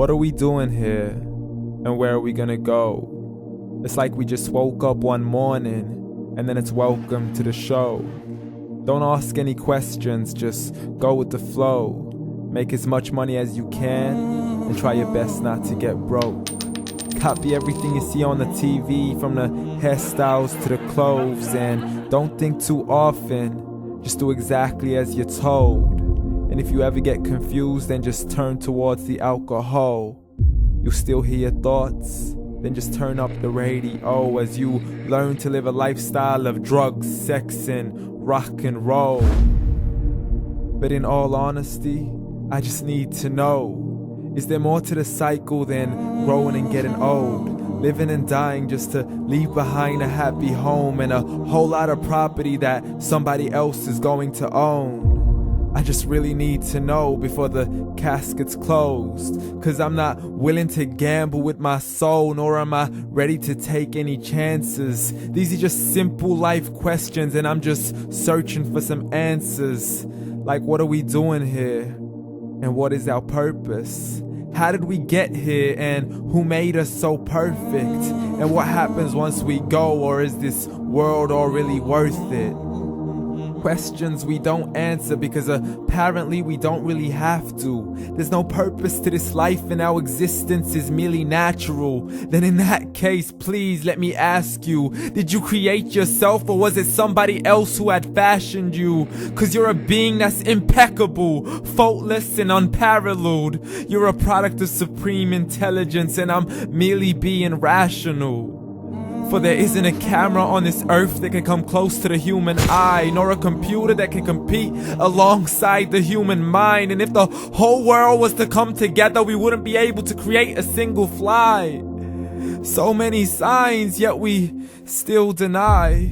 What are we doing here? And where are we gonna go? It's like we just woke up one morning and then it's welcome to the show. Don't ask any questions, just go with the flow. Make as much money as you can and try your best not to get broke. Copy everything you see on the TV, from the hairstyles to the clothes, and don't think too often, just do exactly as you're told. And if you ever get confused, then just turn towards the alcohol. You'll still hear your thoughts, then just turn up the radio as you learn to live a lifestyle of drugs, sex, and rock and roll. But in all honesty, I just need to know, is there more to the cycle than growing and getting old? Living and dying just to leave behind a happy home and a whole lot of property that somebody else is going to own. I just really need to know before the casket's closed, 'cause I'm not willing to gamble with my soul, nor am I ready to take any chances. These are just simple life questions and I'm just searching for some answers. Like, what are we doing here? And what is our purpose? How did we get here, and who made us so perfect? And what happens once we go, or is this world all really worth it? Questions we don't answer because apparently we don't really have to. There's no purpose to this life and our existence is merely natural. Then in that case, please let me ask you, did you create yourself, or was it somebody else who had fashioned you? 'Cause you're a being that's impeccable, faultless and unparalleled. You're a product of supreme intelligence and I'm merely being rational. For there isn't a camera on this earth that can come close to the human eye, nor a computer that can compete alongside the human mind. And if the whole world was to come together, we wouldn't be able to create a single fly. So many signs, yet we still deny.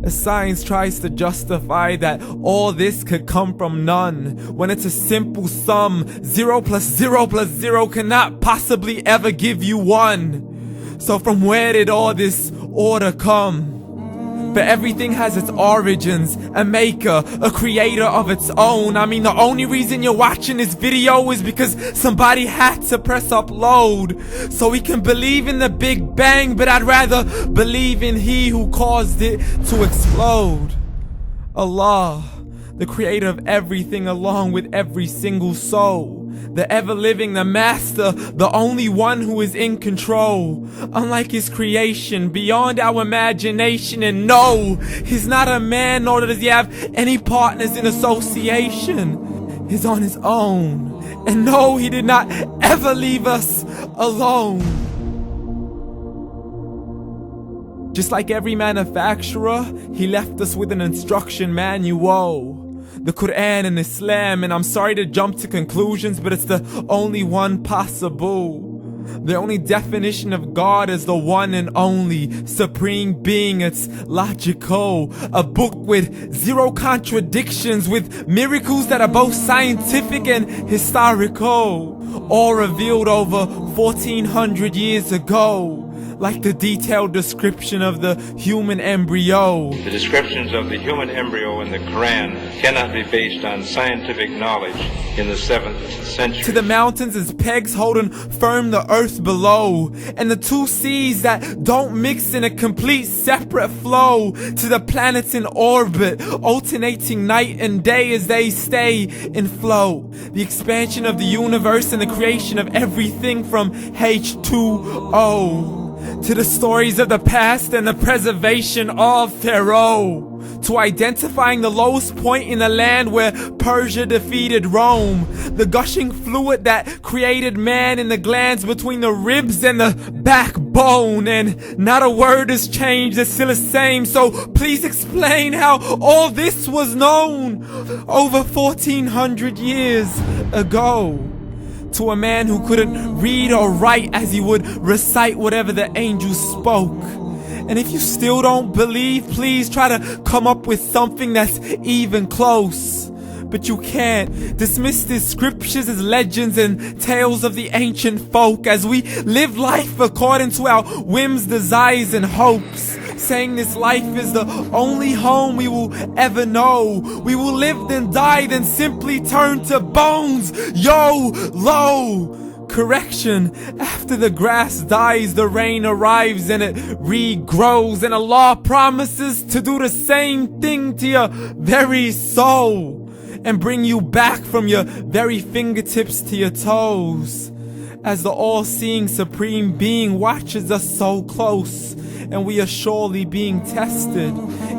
As science tries to justify that all this could come from none, when it's a simple sum. 0 plus 0 plus 0 cannot possibly ever give you 1. So from where did all this order come? For everything has its origins, a maker, a creator of its own. I mean, the only reason you're watching this video is because somebody had to press upload. So we can believe in the Big Bang, but I'd rather believe in He who caused it to explode. Allah, the creator of everything along with every single soul. The ever-living, the master, the only one who is in control. Unlike his creation, beyond our imagination. And no, he's not a man, nor does he have any partners in association. He's on his own. And no, he did not ever leave us alone. Just like every manufacturer, he left us with an instruction manual. The Quran and Islam, and I'm sorry to jump to conclusions, but it's the only one possible. The only definition of God is the one and only supreme being. It's logical, a book with 0 contradictions, with miracles that are both scientific and historical, all revealed over 1400 years ago. Like the detailed description of the human embryo. The descriptions of the human embryo in the Quran cannot be based on scientific knowledge in the 7th century. To the mountains as pegs holding firm the earth below, and the 2 seas that don't mix in a complete separate flow. To the planets in orbit, alternating night and day as they stay in flow. The expansion of the universe and the creation of everything from H2O. To the stories of the past and the preservation of Pharaoh. To identifying the lowest point in the land where Persia defeated Rome. The gushing fluid that created man in the glands between the ribs and the backbone. And not a word has changed, it's still the same. So please explain how all this was known over 1400 years ago. To a man who couldn't read or write as he would recite whatever the angels spoke. And if you still don't believe, please try to come up with something that's even close. But you can't. Dismiss these scriptures as legends and tales of the ancient folk as we live life according to our whims, desires, and hopes. Saying this life is the only home we will ever know. We will live then die, then simply turn to bones. YOLO! correction. After the grass dies, the rain arrives and it regrows. And Allah promises to do the same thing to your very soul and bring you back from your very fingertips to your toes. As the all-seeing supreme being watches us so close, and we are surely being tested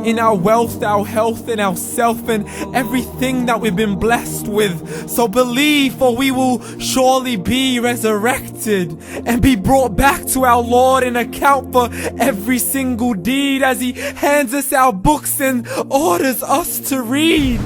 in our wealth, our health, and our self, and everything that we've been blessed with. So believe, for we will surely be resurrected and be brought back to our Lord and account for every single deed as He hands us our books and orders us to read.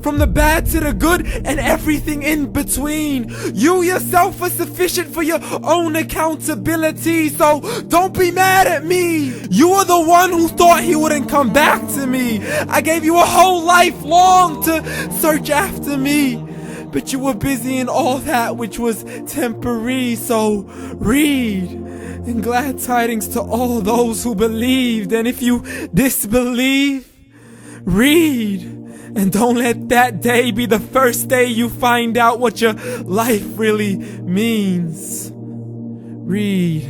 From the bad to the good and everything in between. You yourself are sufficient for your own accountability, so don't be mad at me. You are the one who thought He wouldn't come back to me. I gave you a whole life long to search after me, but you were busy in all that which was temporary. So read, and glad tidings to all those who believed. And if you disbelieve, read. And don't let that day be the first day you find out what your life really means. Read.